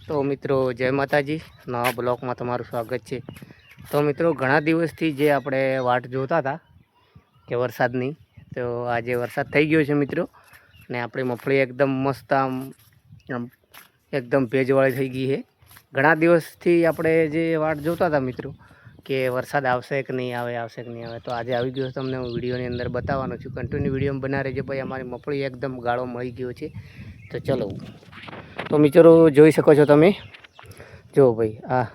તો મિત્રો જય માતાજી, નવા બ્લોકમાં તમારું સ્વાગત છે। તો મિત્રો ઘણા દિવસથી જે આપણે વાટ જોતા હતા કે વરસાદની, તો આજે વરસાદ થઈ ગયો છે મિત્રો। ને આપણી મગફળી એકદમ મસ્ત આમ એકદમ ભેજવાળી થઈ ગઈ છે। ઘણા દિવસથી આપણે જે વાટ જોતા હતા મિત્રો કે વરસાદ આવશે કે નહીં આવે, આવશે કે નહીં આવે, તો આજે આવી ગયો। તમને હું વિડીયોની અંદર બતાવવાનો છું। કન્ટિન્યુ વિડીયો બના રહેજો ભાઈ। અમારી મગફળી એકદમ ગાળો મળી ગયો છે। તો ચલો, તો મિત્રો જોઈ શકો છો તમે, જો ભાઈ આ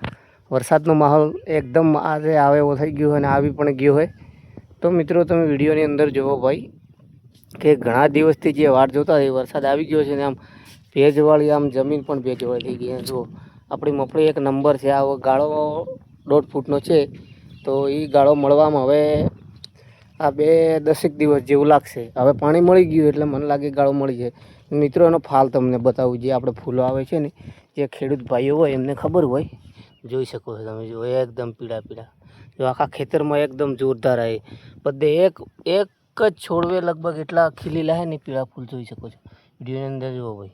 વરસાદનો માહોલ એકદમ આજે આવે એવો થઈ ગયો અને આવી પણ ગયો હોય। તો મિત્રો તમે વિડીયોની અંદર જુઓ ભાઈ કે ઘણા દિવસથી જે વાટ જોતા એ વરસાદ આવી ગયો છે ને આમ ભેજવાળી, આમ જમીન પણ ભેજવાળી થઈ ગઈ। જુઓ આપણી મગફળી એક નંબર છે। આ ગાળો 1.5 ફૂટનો છે, તો એ ગાળો મળવામાં હવે આ 10 દિવસ જેવું લાગશે। હવે પાણી મળી ગયું એટલે મને લાગે ગાળો મળી જાય। મિત્રો એનો ફાલ તમને બતાવું, જે આપણે ફૂલો આવે છે ને, જે ખેડૂત ભાઈઓ હોય એમને ખબર હોય, જોઈ શકો છો તમે। જો એકદમ પીળા પીળા, જો આખા ખેતરમાં એકદમ જોરદાર આવે બધે। એક જ છોડવે લગભગ એટલા ખીલેલા છે ને પીળા ફૂલ, જોઈ શકો છો વિડીયોની અંદર। જુઓ ભાઈ,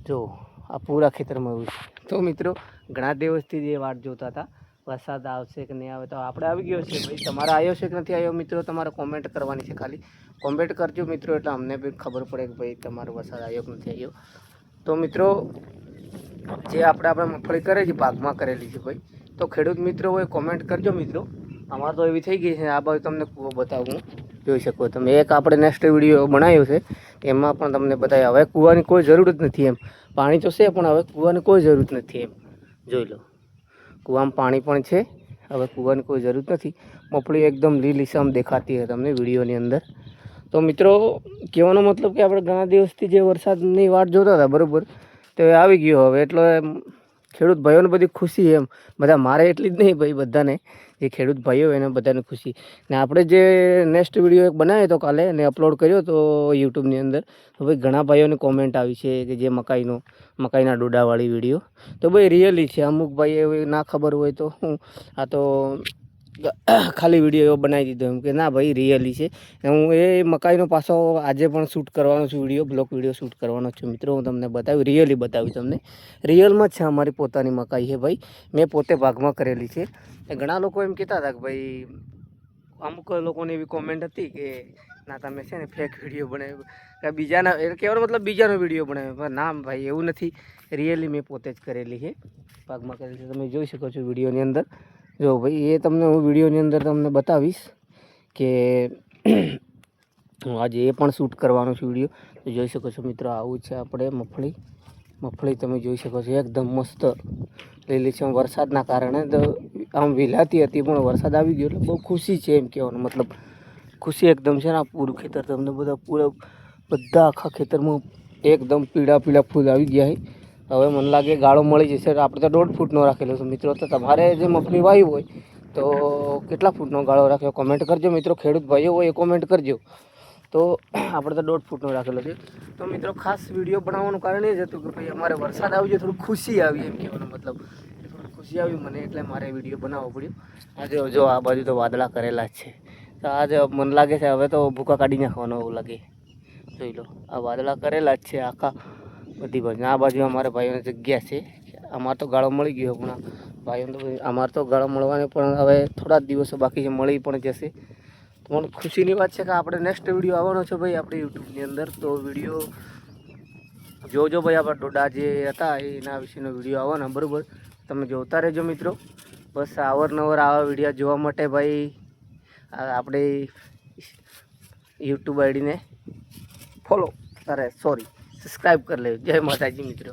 જો આ પૂરા ખેતરમાં એવું છે। તો મિત્રો ઘણા દિવસથી જે વાટ જોતા હતા વરસાદ આવશે કે નહીં આવે, તો આપણે આવી ગયો છે ભાઈ। તમારે આવ્યો છે કે નથી આવ્યો મિત્રો, તમારે કોમેન્ટ કરવાની છે। ખાલી કોમેન્ટ કરજો મિત્રો, એટલે અમને બી ખબર પડે કે ભાઈ તમારો વરસાદ આવ્યો કે નથી આવ્યો। તો મિત્રો જે આપણે મગફળી કરે છે ભાગમાં કરેલી છે ભાઈ, તો ખેડૂત મિત્રો હોય કોમેન્ટ કરજો મિત્રો। અમારે તો એવી થઈ ગઈ છે। આ બાજુ તમને કૂવો બતાવું, જોઈ શકો તમે। એક આપણે નેક્સ્ટ વિડીયો બનાવ્યો છે, એમાં પણ તમને બતાવ્યા। હવે કૂવાની કોઈ જરૂર જ નથી એમ, પાણી તો છે પણ હવે કૂવાની કોઈ જરૂર નથી એમ, જોઈ લો કૂવામાં પાણી પણ છે। હવે કૂવાની કોઈ જરૂર નથી। મગફળી એકદમ લીલીછમ દેખાતી હોય તમને વિડીયોની અંદર। તો મિત્રો કહેવાનો મતલબ કે આપણે ઘણા દિવસથી જે વરસાદની વાટ જોતા હતા બરાબર, તો એ આવી ગયો હવે। એટલે ખેડૂત ભાઈઓને બધી ખુશી એમ, બધા મારે એટલી જ નહીં ભાઈ, બધાને જે ખેડૂત ભાઈઓ એને બધાને ખુશી। ને આપણે જે નેક્સ્ટ વિડીયો એક બનાવ્યો હતો કાલે ને અપલોડ કર્યો તો યુટ્યુબની અંદર, તો ભાઈ ઘણા ભાઈઓની કોમેન્ટ આવી છે કે જે મકાઈના ડોડાવાળી વિડીયો, તો ભાઈ રિયલી છે। અમુક ભાઈ એવી ના ખબર હોય તો હું આ તો ખાલી વિડીયો એવો બનાવી દીધો એમ કે ના ભાઈ રિયલી છે। હું એ મકાઈનો પાછો આજે પણ શૂટ કરવાનો છું, બ્લોગ વિડીયો શૂટ કરવાનો છું મિત્રો। હું તમને બતાવ્યું, રિયલી બતાવ્યું તમને, રિયલમાં જ છે। અમારી પોતાની મકાઈ છે ભાઈ, મેં પોતે ભાગમાં કરેલી છે। ઘણા લોકો એમ કહેતા હતા કે ભાઈ, અમુક લોકોની એવી કોમેન્ટ હતી કે ના તમે છે ને ફેક વિડીયો બનાવ્યો કે બીજાના, એ કહેવાનો મતલબ બીજાનો વિડીયો બનાવ્યો। ના ભાઈ એવું નથી, રિયલી મેં પોતે જ કરેલી છે, ભાગમાં કરેલી છે। તમે જોઈ શકો છો વિડીયોની અંદર। જો ભાઈ એ તમને હું વિડીયોની અંદર તમને બતાવીશ કે હું આજે એ પણ શૂટ કરવાનો છું વિડીયો। તો જોઈ શકો છો મિત્રો, આવું છે આપણે મગફળી તમે જોઈ શકો છો એકદમ મસ્ત લીલીછમ। વરસાદના કારણે તો આમ વિલાતી હતી પણ વરસાદ આવી ગયો એટલે બહુ ખુશી છે એમ કહેવાનો મતલબ, ખુશી એકદમ છે ને। આ પૂરું ખેતર તમને બધા આખા ખેતરમાં એકદમ પીળા પીળા ફૂલ આવી ગયા છે। હવે મને લાગે ગાળો મળી જશે। આપણે તો 1.5 ફૂટનો રાખેલો છે મિત્રો। તો તમારે જે મગફળી વાવી હોય તો કેટલા ફૂટનો ગાળો રાખ્યો કોમેન્ટ કરજો મિત્રો। ખેડૂત ભાઈઓ હોય એ કોમેન્ટ કરજો। તો આપણે તો 1.5 ફૂટનો રાખેલો છે। તો મિત્રો ખાસ વિડીયો બનાવવાનું કારણ એ જ હતું કે ભાઈ અમારે વરસાદ આવી ગયો, થોડું ખુશી આવી એમ કહેવાનો મતલબ, થોડી ખુશી આવી મને, એટલે મારે વિડીયો બનાવવો પડ્યો। આજે જો આ બાજુ તો વાદળા કરેલા જ છે, તો આજે મને લાગે છે હવે તો ભૂકા કાઢી નાખવાનો એવું લાગે। જોઈ લો આ વાદળા કરેલા જ છે આખા બધી બાજુ। આ બાજુ અમારે ભાઈઓની જગ્યા છે। અમારે તો ગાળો મળી ગયો, પણ ભાઈઓને તો અમારે તો ગાળો મળવાની પણ હવે થોડા જ દિવસો બાકી છે, મળી પણ જશે। પણ ખુશીની વાત છે કે આપણે નેક્સ્ટ વિડીયો આવવાનો છે ભાઈ આપણી યુટ્યુબની અંદર। તો વિડીયો જોજો ભાઈ, આપણા ડોડા જે હતા એના વિશેનો વિડીયો આવવાના બરાબર, તમે જોતા રહેજો મિત્રો। બસ અવારનવાર આવા વિડીયો જોવા માટે ભાઈ આપણે યુટ્યુબ આઈડીને સબસ્ક્રાઈબ કરી લેજો। જય માતાજી મિત્રો।